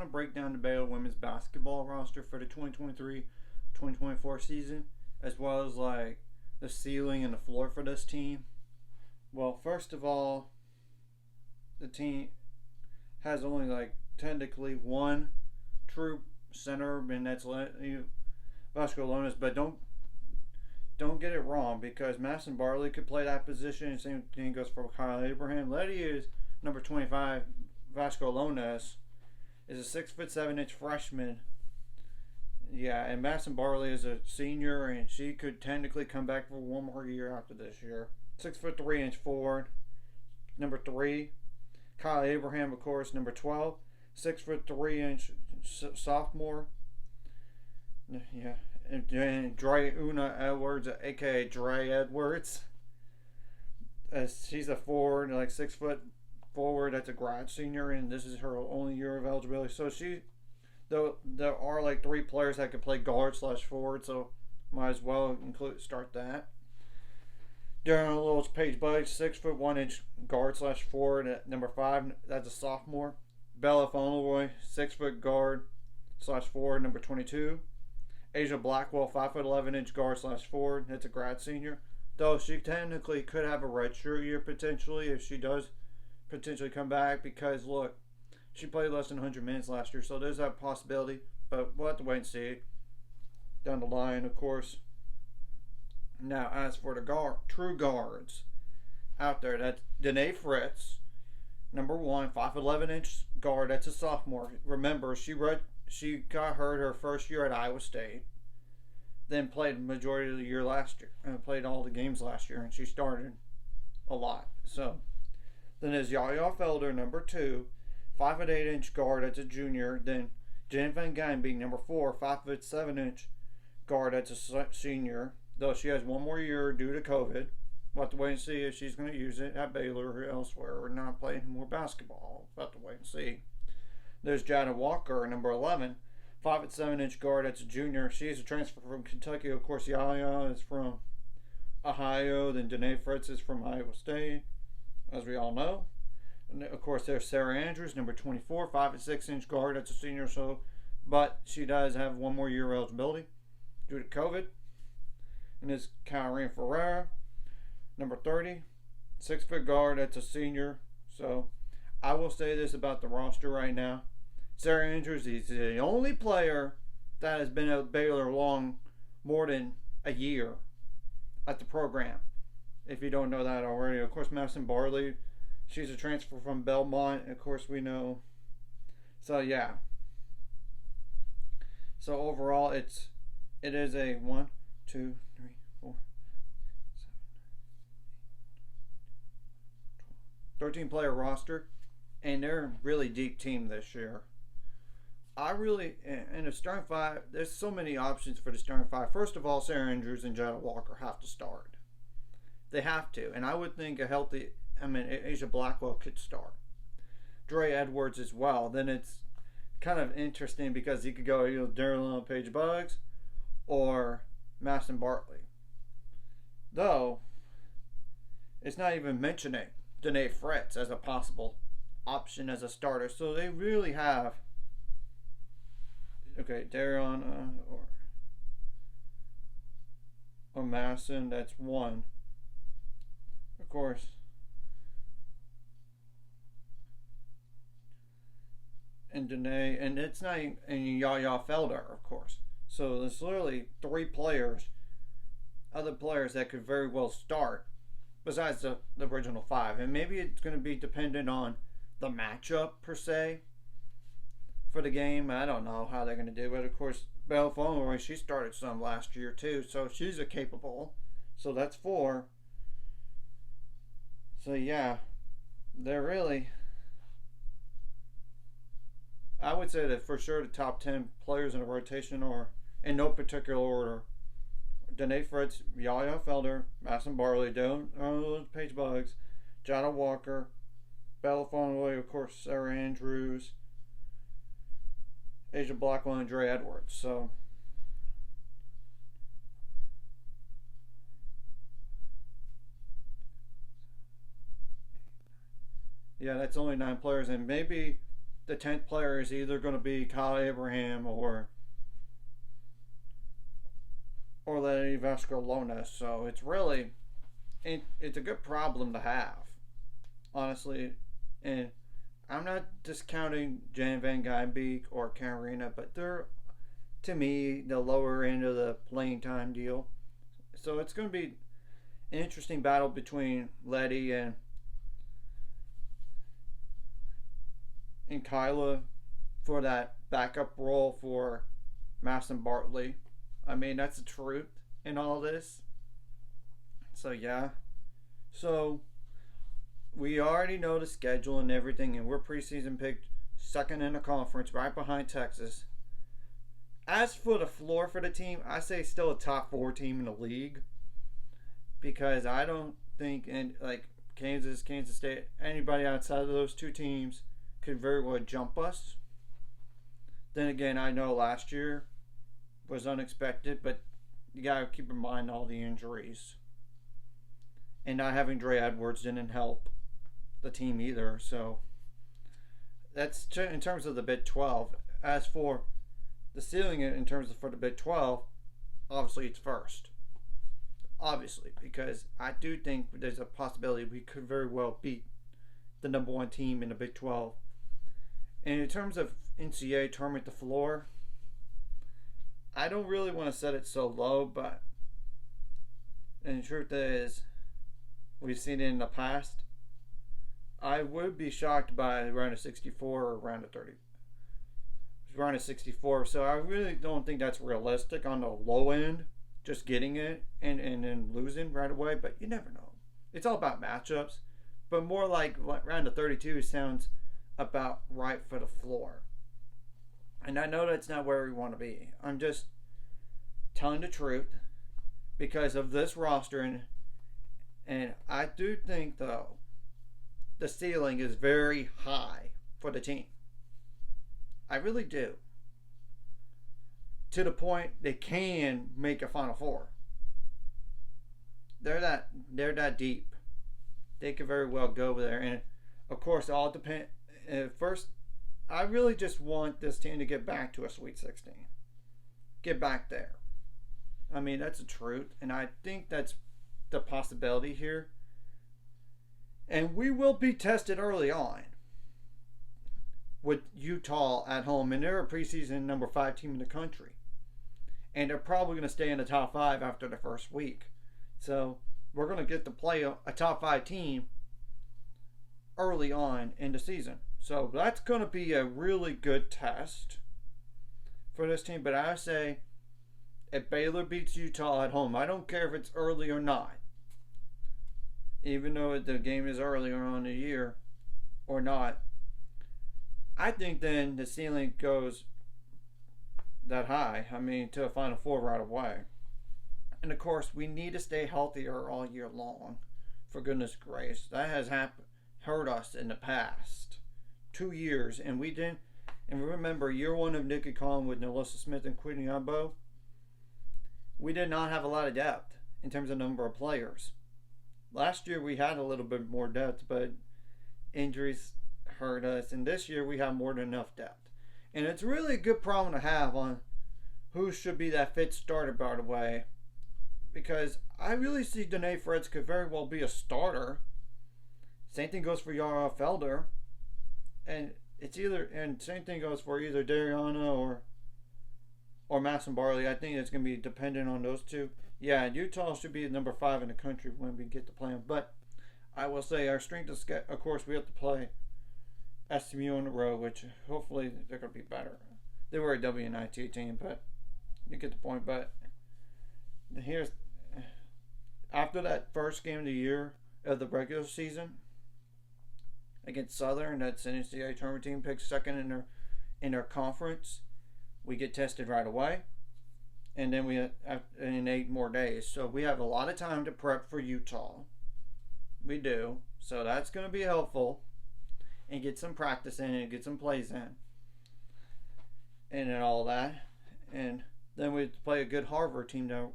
to break down the Baylor women's basketball roster for the 2023-2024 season, as well as like the ceiling and the floor for this team. Well, first of all, the team has only like technically one true center, and that's Vasco. But don't get it wrong, because Madison Barley could play that position, and same thing goes for Kyle Abraham. Letty is number 25. Vasco Lones is a 6'7" freshman. Yeah, and Madison Barley is a senior, and she could technically come back for one more year after this year. 6'3" forward. Number 3. Kyle Abraham, of course, number 12. 6'3" sophomore. Yeah. And Dre Una Edwards, aka Dre Edwards. She's a forward, like 6 foot forward. That's a grad senior, and this is her only year of eligibility. So though there are like 3 players that could play guard / forward, so might as well start that. Darren Little's Paige Buggs, 6'1" guard / forward at number 5. That's a sophomore. Bella Fauntleroy, 6 foot guard / forward, number 22. Asia Blackwell, 5'11" guard / forward. That's a grad senior. Though she technically could have a redshirt year potentially if she does potentially come back, because look, she played less than 100 minutes last year, so there's that possibility. But we'll have to wait and see down the line, of course. Now, as for the true guards out there, that's Danae Fritz, number 1, 5'11" guard. That's a sophomore. Remember, she got hurt her first year at Iowa State, then played the majority of the year last year, and played all the games last year, and she started a lot. So then there's Yaya Felder, number 2, 5'8" guard. That's a junior. Then Jen Van Ginebee, number 4, 5'7" guard. That's a senior. Though she has one more year due to COVID. We'll have to wait and see if she's going to use it at Baylor or elsewhere, or not play any more basketball. We'll have to wait and see. There's Jada Walker, number 11, 5'7" guard. That's a junior. She's a transfer from Kentucky. Of course, Yaya is from Ohio. Then Danae Fritz is from Iowa State, as we all know. And of course, there's Sarah Andrews, number 24, 5'6" guard. That's a senior. But she does have one more year of eligibility due to COVID. And there's Kyrene Ferreira, number 30, 6 foot guard. That's a senior. So I will say this about the roster right now. Sarah Andrews is the only player that has been at Baylor more than a year at the program, if you don't know that already. Of course, Madison Barley, she's a transfer from Belmont. Of course, we know. So, yeah. So, overall, it is a 1, 2, 3, 4, 7, 13 player roster, and they're a really deep team this year. In the starting 5, there's so many options for the starting 5. First of all, Sarah Andrews and Jada Walker have to start. They have to, and I would think Asia Blackwell could start. Dre Edwards as well. Then it's kind of interesting because he could go Darren Paige Buggs or Madison Bartley. Though, it's not even mentioning Danae Fritz as a possible option as a starter. So they really have, Darren or Madison, that's 1. Of course. And Danae, and it's not even, and Yaya Felder, of course. So there's literally 3 players, other players that could very well start, besides the original 5. And maybe it's going to be dependent on the matchup, per se, for the game. I don't know how they're going to do it. Of course, Belle Fauntleroy, she started some last year, too. So she's a capable. So that's 4. So, yeah. They're really, I would say that for sure the top 10 players in the rotation are, in no particular order, Danae Fritz, Yaya Felder, Madison Barley, Paige Buggs, Jada Walker, Bella Fauntleroy, of course, Sarah Andrews, Asia Blackwell, and Dre Edwards. So, yeah, that's only 9 players, and maybe the 10th player is either going to be Kyle Abraham or Lenny Vasco. So it's really it's a good problem to have, honestly. And I'm not discounting Jan Van Guybeek or Karina, but they're, to me, the lower end of the playing time deal. So it's going to be an interesting battle between Letty and Kyla for that backup role for Madison Bartley. I mean, that's the truth in all this. So, yeah. So, we already know the schedule and everything, and we're preseason picked second in the conference, right behind Texas. As for the floor for the team, I say still a top 4 team in the league, because I don't think, and like Kansas State, anybody outside of those two teams could very well jump us. Then again, I know last year was unexpected, but you gotta keep in mind all the injuries, and not having Dre Edwards didn't help the team either. So that's in terms of the Big 12. As for the ceiling in terms of for the Big 12, obviously it's first. Obviously, because I do think there's a possibility we could very well beat the number 1 team in the Big 12. And in terms of NCAA tournament to floor, I don't really want to set it so low, but and the truth is, we've seen it in the past. I would be shocked by round of 64 or round of 30. Round of 64, so I really don't think that's realistic on the low end, just getting it and then losing right away, but you never know. It's all about matchups, but more like round of 32 sounds about right for the floor. And I know that's not where we want to be. I'm just telling the truth because of this roster, and I do think, though, the ceiling is very high for the team. I really do. To the point they can make a Final Four. They're that deep. They could very well go there, and of course, it all depends. First, I really just want this team to get back to a Sweet 16. Get back there. I mean, that's the truth, and I think that's the possibility here. And we will be tested early on with Utah at home, and they're a preseason number 5 team in the country. And they're probably going to stay in the top 5 after the first week. So we're going to get to play a top 5 team early on in the season. So that's going to be a really good test for this team. But I say, if Baylor beats Utah at home, I don't care if it's early or not, even though the game is earlier on in the year or not, I think then the ceiling goes that high. I mean, to a Final Four right away. And of course, we need to stay healthier all year long. For goodness grace, that has hurt us in the past 2 years, and we didn't. And remember, year 1 of Nikki Collin with Nalissa Smith and Quinn Yambo, we did not have a lot of depth in terms of number of players. Last year we had a little bit more depth, but injuries hurt us, and this year we have more than enough depth. And it's really a good problem to have on who should be that fifth starter, by the way, because I really see Danae Fritz could very well be a starter. Same thing goes for Yara Felder, and same thing goes for either Dariana or Madison Barley. I think it's going to be dependent on those two. Yeah, Utah should be number 5 in the country when we get to play them. But I will say our strength is, of course, we have to play SMU on the road, which hopefully they're going to be better. They were a WNIT team, but you get the point. But here's, after that first game of the year of the regular season against Southern, that's an NCAA tournament team, picked second in their conference. We get tested right away, and then we have in 8 more days. So we have a lot of time to prep for Utah. We do. So that's going to be helpful, and get some practice in and get some plays in, and all that. And then we play a good Harvard team now.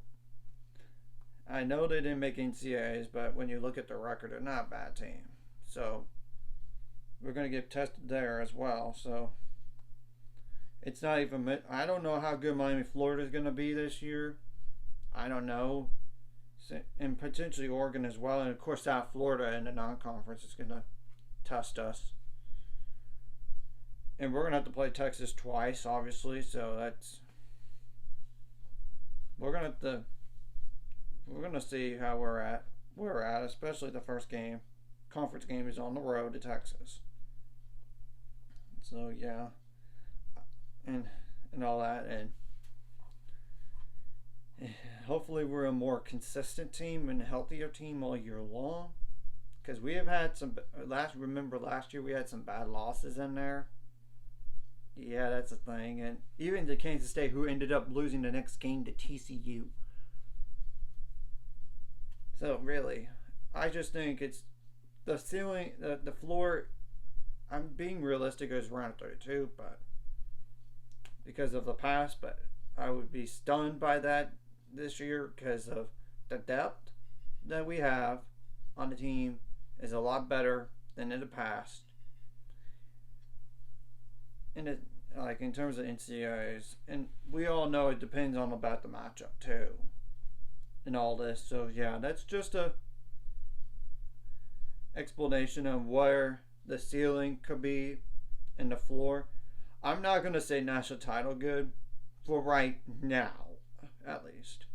I know they didn't make NCAAs, but when you look at the record, they're not a bad team. So we're going to get tested there as well. So it's not even. I don't know how good Miami, Florida is going to be this year. I don't know, and potentially Oregon as well, and of course South Florida in the non-conference is going to test us. And we're going to have to play Texas twice, obviously. So we're going to see how we're at, especially the first game. Conference game is on the road to Texas. So yeah, and all that, and hopefully we're a more consistent team and healthier team all year long. Because we have had remember last year we had some bad losses in there. Yeah, that's a thing. And even to Kansas State, who ended up losing the next game to TCU. So really, I just think it's the ceiling, the floor. I'm being realistic as around 32, but because of the past, but I would be stunned by that this year because of the depth that we have on the team is a lot better than in the past. And it, like in terms of NCAAs, and we all know it depends on about the matchup too, and all this. So yeah, that's just a explanation of where the ceiling could be and the floor. I'm not gonna say national title good for right now, at least,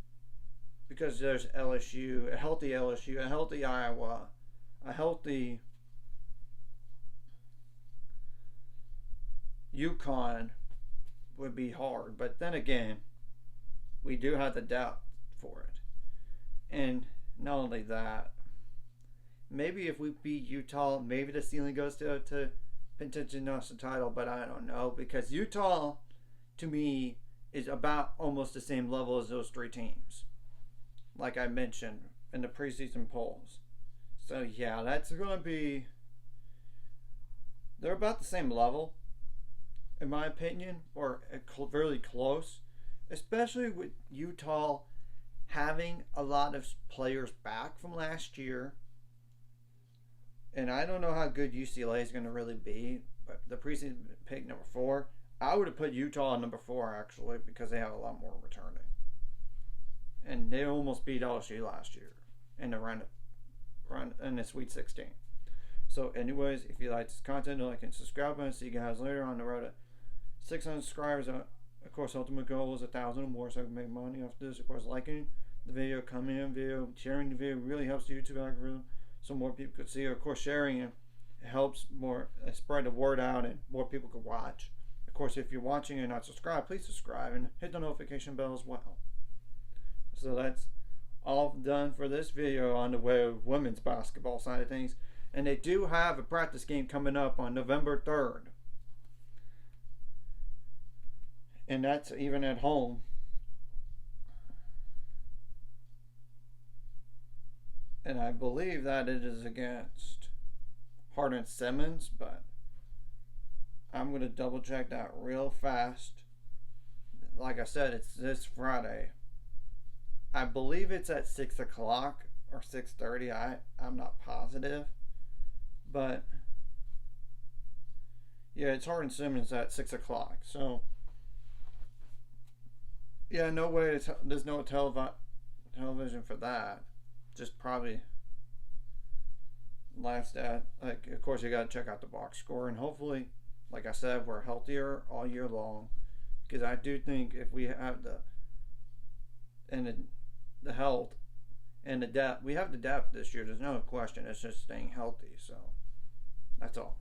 because there's LSU, a healthy Iowa, a healthy UConn would be hard, but then again, we do have the depth for it. And not only that, maybe if we beat Utah, maybe the ceiling goes to potentially national title, but I don't know, because Utah, to me, is about almost the same level as those three teams, like I mentioned in the preseason polls. So yeah, that's going to be, they're about the same level, in my opinion, or really close, especially with Utah having a lot of players back from last year. And I don't know how good UCLA is going to really be, but the preseason pick number 4, I would have put Utah on number 4 actually, because they have a lot more returning. And they almost beat LSU last year in the run in the Sweet 16. So anyways, if you like this content, like and subscribe, and see you guys later on the road to 600 subscribers. Of course, ultimate goal is 1,000 or more, so I can make money off this. Of course, liking the video, commenting on the video, sharing the video really helps the YouTube algorithm, so more people could see it. Of course, sharing it helps more spread the word out, and more people could watch. Of course, if you're watching and not subscribed, please subscribe and hit the notification bell as well. So that's all done for this video on the women's basketball side of things. And they do have a practice game coming up on November 3rd. And that's even at home. And I believe that it is against Hardin Simmons, but I'm going to double check that real fast. Like I said, it's this Friday. I believe it's at 6 o'clock or 6:30. I'm not positive. But yeah, it's Hardin Simmons at 6 o'clock. So yeah, no way. There's no television for that. Just probably last at, like, of course you got to check out the box score, and hopefully, like I said, we're healthier all year long, because I do think if we have the health and the depth, we have the depth this year. There's no question. It's just staying healthy. So that's all.